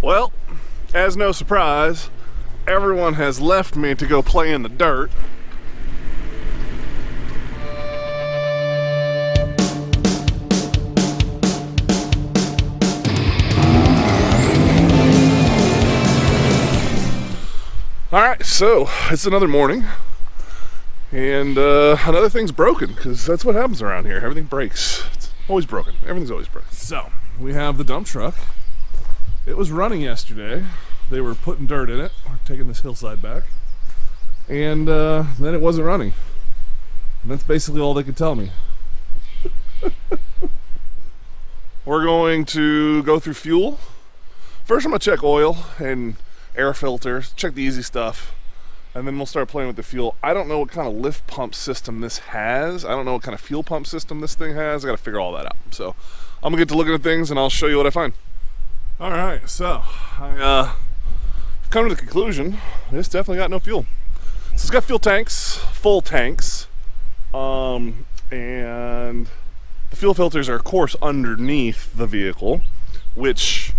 Well, as no surprise, everyone has left me to go play in the dirt. Alright, so it's another morning, and another thing's broken, because that's what happens around here. Everything breaks. It's always broken. Everything's always broken. So, we have the dump truck. It was running yesterday. They were putting dirt in it, taking this hillside back, and then it wasn't running. And that's basically all they could tell me. We're going to go through fuel. First I'm going to check oil and air filters, check the easy stuff, and then we'll start playing with the fuel. I don't know what kind of lift pump system this has. I don't know what kind of fuel pump system this thing has. I got to figure all that out. So I'm going to get to looking at things and I'll show you what I find. Alright, so I've come to the conclusion it's definitely got no fuel. So it's got fuel tanks, full tanks, and the fuel filters are of course underneath the vehicle, which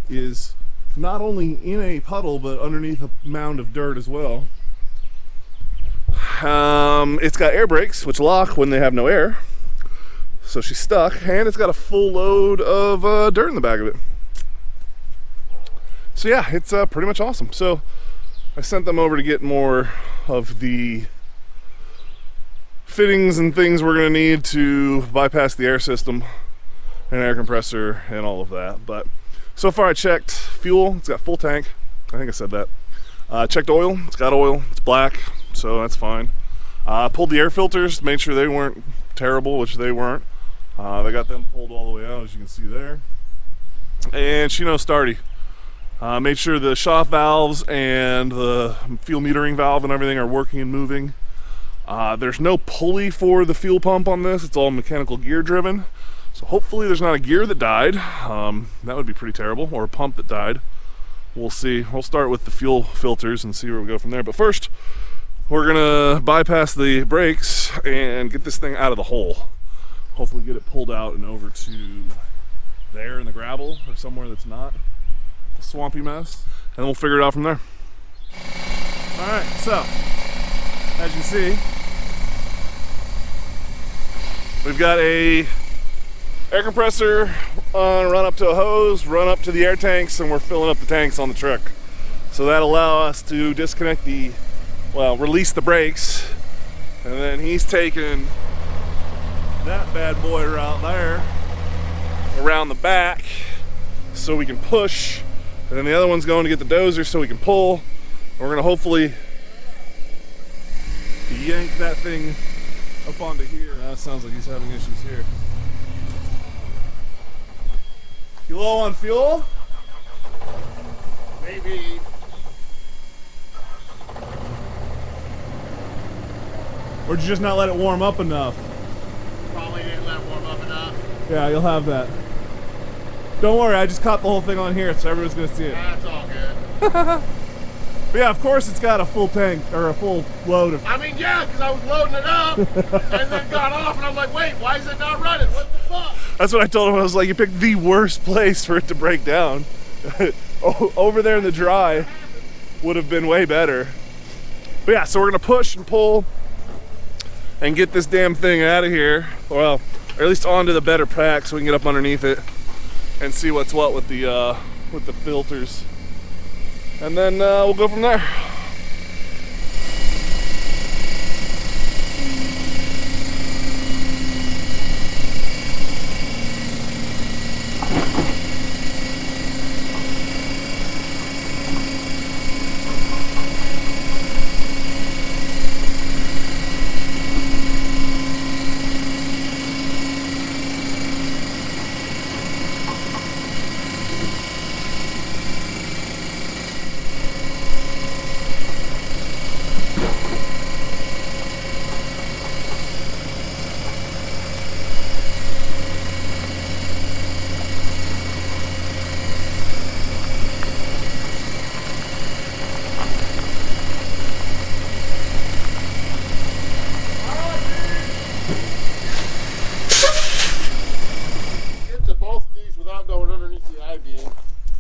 is not only in a puddle but underneath a mound of dirt as well. It's got air brakes which lock when they have no air, so she's stuck, and it's got a full load of dirt in the back of it. So yeah, it's pretty much awesome. So I sent them over to get more of the fittings and things we're going to need to bypass the air system and air compressor and all of that. But so far I checked fuel, it's got full tank. I think I said that. Checked oil, it's got oil, it's black, so that's fine. Pulled the air filters, made sure they weren't terrible, which they weren't. They got them pulled all the way out, as you can see there. And she knows starty. Made sure the shop valves and the fuel metering valve and everything are working and moving. There's no pulley for the fuel pump on this, it's all mechanical gear driven. So hopefully there's not a gear that died. That would be pretty terrible, or a pump that died. We'll see. We'll start with the fuel filters and see where we go from there. But first, we're gonna bypass the brakes and get this thing out of the hole. Hopefully get it pulled out and over to there in the gravel or somewhere that's not a swampy mess. And then we'll figure it out from there. All right, so as you see, we've got a air compressor run up to a hose, run up to the air tanks, and we're filling up the tanks on the truck. So that'll allow us to disconnect release the brakes, and then he's taking that bad boy right there around the back so we can push, and then the other one's going to get the dozer so we can pull. We're going to hopefully yank that thing up onto here. That sounds like he's having issues here. You low on fuel? Maybe. Or did you just not let it warm up enough? Probably didn't let it warm up enough. Yeah, you'll have that. Don't worry, I just caught the whole thing on here so everyone's gonna see it. That's all good. But yeah, of course it's got a full tank, or a full load of... I mean, yeah, because I was loading it up and then got off and I'm like, wait, why is it not running? What the fuck? That's what I told him. I was like, you picked the worst place for it to break down. Over there in the dry would have been way better. But yeah, so we're gonna push and pull and get this damn thing out of here. Well, or at least onto the better pack so we can get up underneath it and see what's what with the filters. And then we'll go from there.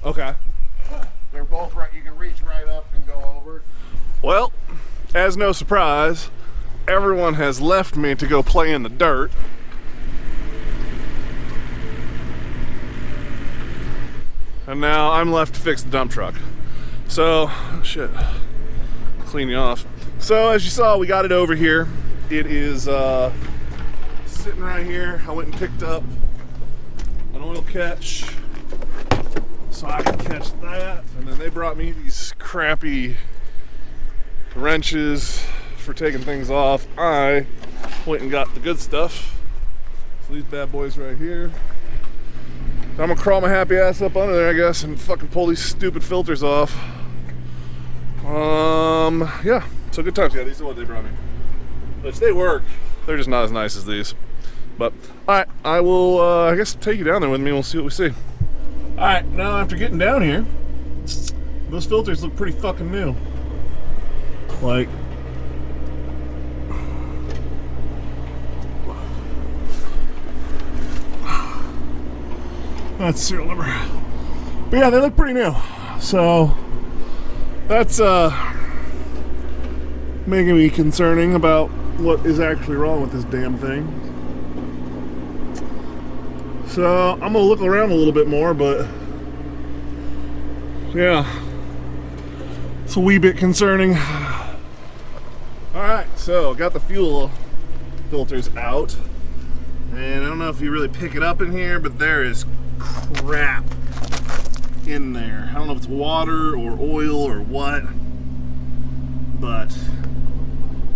Okay. They're both right. You can reach right up and go over. Well, as no surprise, everyone has left me to go play in the dirt. And now I'm left to fix the dump truck. So, shit, clean you off. So as you saw, we got it over here. It is sitting right here. I went and picked up an oil catch so I could catch that. And then they brought me these crappy wrenches for taking things off. I went and got the good stuff. So these bad boys right here. I'm gonna crawl my happy ass up under there, I guess, and fucking pull these stupid filters off. Yeah, so good times. Yeah, these are what they brought me. Which they work. They're just not as nice as these. But, alright, I will, I guess, take you down there with me and we'll see what we see. Alright, now after getting down here, those filters look pretty fucking new. Like, that's serial number. But yeah, they look pretty new. So that's making me concerning about what is actually wrong with this damn thing. So I'm gonna look around a little bit more, but yeah, it's a wee bit concerning. Alright, so got the fuel filters out. And I don't know if you really pick it up in here, but there is crap in there. I don't know if it's water or oil or what, but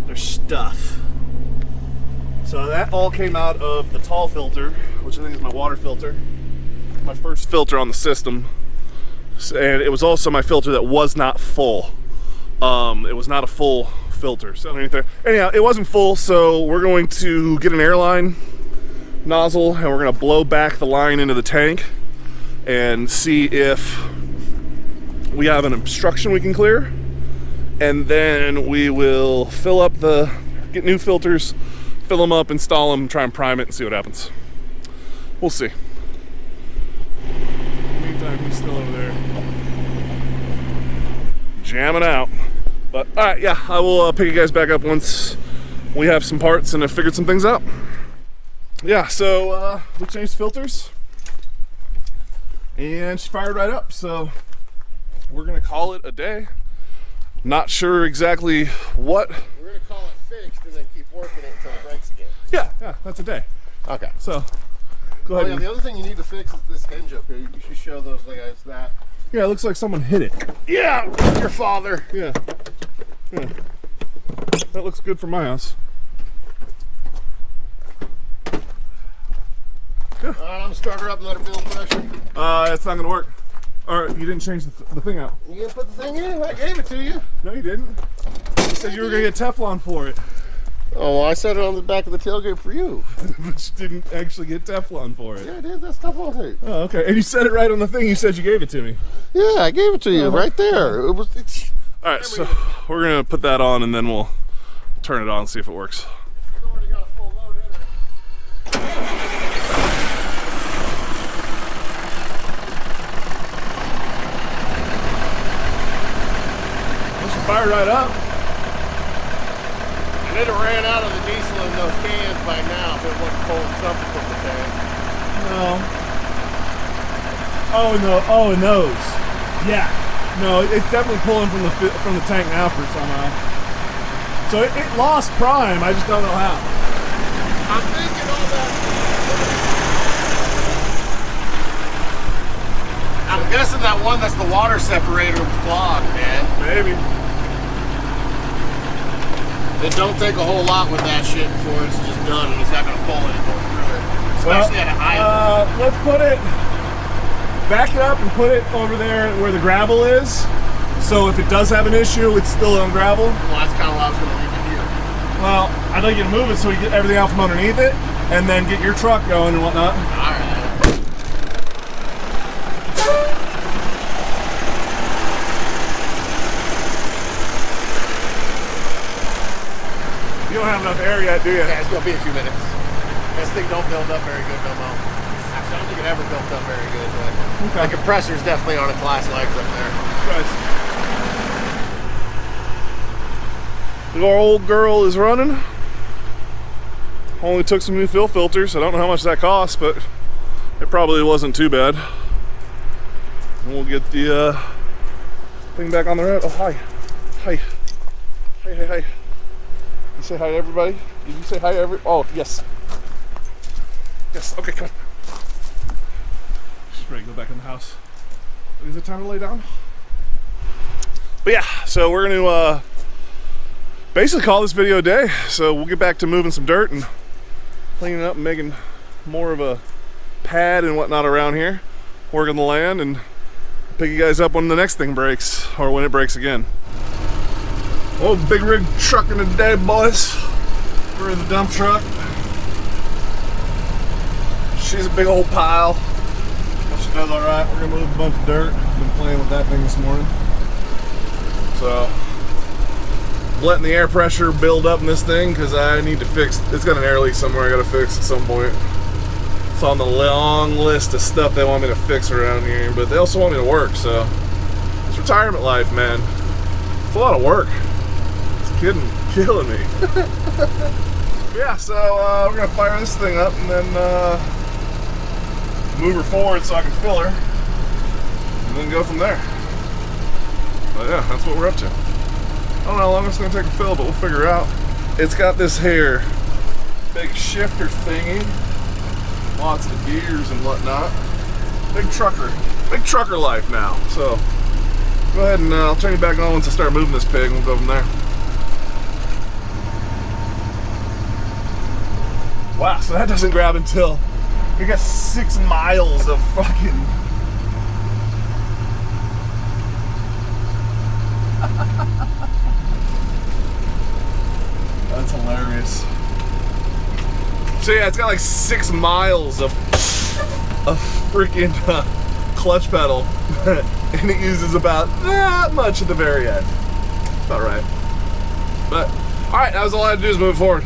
there's stuff. So that all came out of the tall filter, which I think is my water filter. My first filter on the system. And it was also my filter that was not full. It was not a full filter. So underneath there. Anyhow, it wasn't full, so we're going to get an airline nozzle and we're going to blow back the line into the tank and see if we have an obstruction we can clear, and then we will fill up get new filters, fill them up, install them, try and prime it and see what happens. We'll see. Meantime, he's still over there jamming out. But alright, yeah, I will pick you guys back up once we have some parts and have figured some things out. Yeah, so we changed filters and she fired right up, so we're gonna call it a day. Not sure exactly what. We're gonna call it fixed and then keep working it until it breaks again. Yeah, that's a day. Okay. So go Oh ahead. yeah, the other thing you need to fix is this hinge up here. You should show those guys that. Yeah, it looks like someone hit it. Yeah, your father. Yeah. That looks good for my house. Alright, I'm gonna start her up and let her build pressure. It's not gonna work. Or you didn't change the thing out. You gonna put the thing in? I gave it to you. No, you didn't. You said you were gonna get Teflon for it. Oh, well, I set it on the back of the tailgate for you. But you didn't actually get Teflon for it. Yeah, I did. That's Teflon tape. Oh, okay. And you said it right on the thing. You said you gave it to me. Yeah, I gave it to you right there. It's All right, so we're gonna put that on and then we'll turn it on and see if it works. You've already got a full load in it. This should fire right up. And it'd have ran out of the diesel in those cans by now if it wasn't pulling something from the tank. No. Oh no! Oh, and those. Yeah. No, it's definitely pulling from the tank now for somehow. So it lost prime. I just don't know how. I'm thinking all that. I'm guessing that one that's the water separator was clogged, man. Maybe. It don't take a whole lot with that shit before it's just done and it's not gonna pull anymore through it. Especially at a high level. Let's put it. Back it up and put it over there where the gravel is. So if it does have an issue, it's still on gravel. Well, that's kind of why I was gonna leave it here. Well, I'd like you to move it so we get everything out from underneath it, and then get your truck going and whatnot. All right. You don't have enough air yet, do you? Yeah, it's gonna be a few minutes. This thing don't build up very good no more. Actually, think it ever built up very good, but the compressor's definitely on its last legs up there. Our old girl is running. Only took some new fill filters. I don't know how much that costs, but it probably wasn't too bad. And we'll get the thing back on the road. Oh, hi. Hi. Hey, hey, hey. You say hi to everybody? Did you say hi to everybody? Oh, yes. Yes, okay, come on. She's ready to go back in the house. Is it time to lay down? But yeah, so we're going to basically call this video a day. So we'll get back to moving some dirt and cleaning up and making more of a pad and whatnot around here. Working the land and pick you guys up when the next thing breaks or when it breaks again. Oh, big rig trucking today, boys. We're in the dump truck. She's a big old pile. But she does all right. We're gonna move a bunch of dirt. Been playing with that thing this morning. So, letting the air pressure build up in this thing because I need to fix. It's got an air leak somewhere I gotta fix at some point. It's on the long list of stuff they want me to fix around here, but they also want me to work. So, it's retirement life, man. It's a lot of work. Killing me. Yeah, so we're gonna fire this thing up and then move her forward so I can fill her and then go from there. But yeah, that's what we're up to. I don't know how long it's gonna take to fill, but we'll figure it out. It's got this here big shifter thingy, lots of gears and whatnot. Big trucker life now. So go ahead and I'll turn you back on once I start moving this pig and we'll go from there. Wow, so that doesn't grab until you got 6 miles of fucking. That's hilarious. So yeah, it's got like 6 miles of freaking clutch pedal, and it uses about that much at the very end. About right. But all right, that was all I had to do is move forward.